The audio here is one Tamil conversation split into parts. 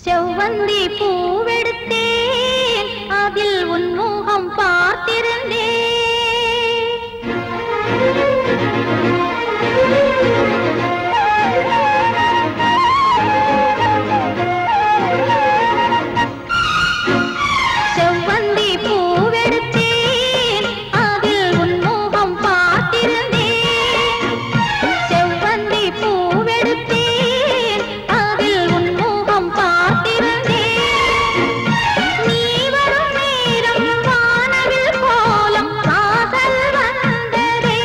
செவ்வந்தி பூவெடுத்தேன் அதில் உன் முகம் பார்த்திருந்தேன் செவ்வந்தி பூவெடுத்தேன் அதில் உன் முகம் பார்த்திருந்தேன் செவ்வந்தி பூவெடுத்தேன் அதில் உன் முகம் பார்த்திருந்தேன் நீ வரும் நேரம் வானவில் கோலம் காதல் வந்ததே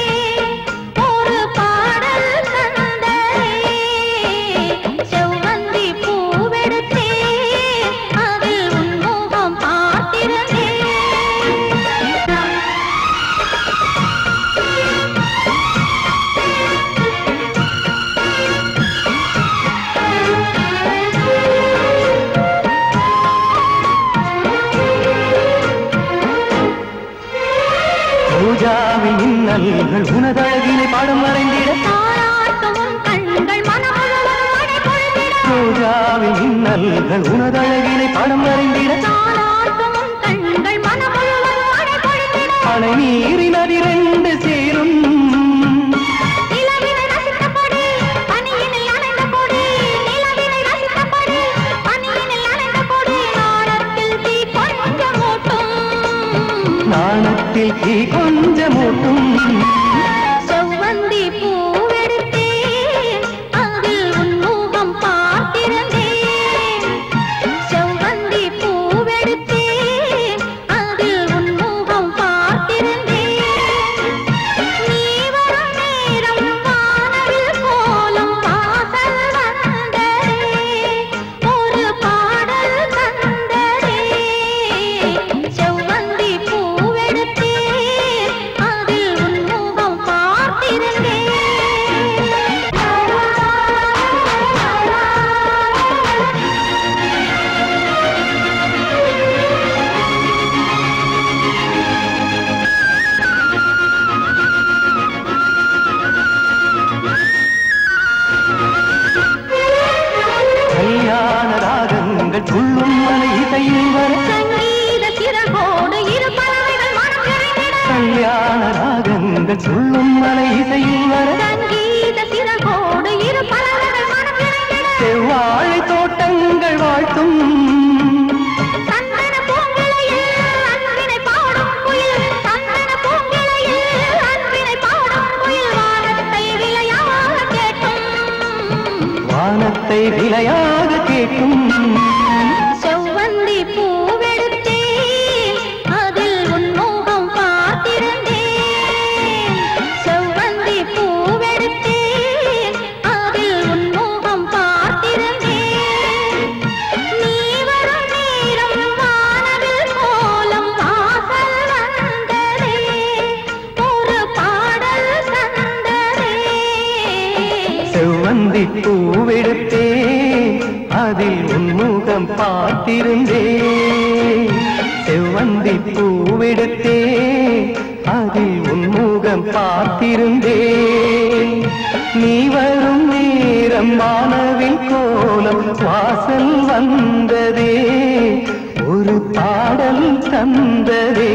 ஒரு பாடல் தந்ததே செவ்வந்தி பூவெடுத்தேன் அதில் உன் முகம் பார்த்திருந்தேன் பூஜாவின் இன்னல்கள் உனதழகினை பாடம் வரைந்திட தாராட்டும் உன் கண்கள் மனமுழுவதும் மழை பொழிந்திட பூஜாவின் இன்னல்கள் உனதழகினை பாடம் வரைந்திட தாராட்டும் உன் கண்கள் மனமுழுவதும் மழை பொழிந்திட அணை நீரின் அதிரண்டு சேரும் நிலவினை ரசித்தபடி பனியினில் அலைந்த கொடி நிலவினை ரசித்தபடி பனியினில் அலைந்த கொடி நாணத்தில் தீ கொஞ்சம் மூட்டும் நாணத்தில் தீ கொஞ்சமூட்டும் செவ்வந்தி பூவெடுத்தேன் அதில் உன் முகம் பார்த்திருந்தேன் செவ்வந்தி பூவெடுத்தேன் அதில் உன் முகம் பார்த்திருந்தேன் நீ வரும் நேரம் வானவில் கோலம் வாசல் வந்ததே ஒரு பாடல் தந்ததே செவ்வந்தி பூவெடுத்தேன் அதில் உன் முகம் பார்த்திருந்தேன் கல்யாண ராகங்கள் துள்ளும் மலை இசையில் வர சங்கீத சிறகோடு இரு பறவைகள் மனம் நிறைந்திட கல்யாண ராகங்கள் துள்ளும் மலை இசையில் வர சங்கீத சிறகோடு இரு பறவைகள் மனம் நிறைந்திட செவ்வாழை தோட்டங்கள் வாழ்த்தும் சந்தன பூங்கிளையில் அன்பினை பாடும் குயில் சந்தன பூங்கிளையில் அன்பினை பாடும் குயில் வானத்தை விளையாக கேட்டும் வானத்தை விலையாக கேட்கும் செவ்வந்தி பூவெடுத்தேன் அதில் உன் முகம் பார்த்திருந்தேன் செவ்வந்தி பூவெடுத்தேன் அதில் உன் முகம் பார்த்திருந்தேன் நீ வரும் நேரம் வானவில் கோலம் வாசல் வந்ததே ஒரு பாடல் தந்ததே செவ்வந்தி பூவெடுத்தே அதில் உன்முகம் பார்த்திருந்தே செவ்வந்தி பூவெடுத்தே அதில் உன்முகம் பார்த்திருந்தே நீ வரும் நேரம் வானவில் கோலம் வாசல் வந்ததே ஒரு பாடல் தந்ததே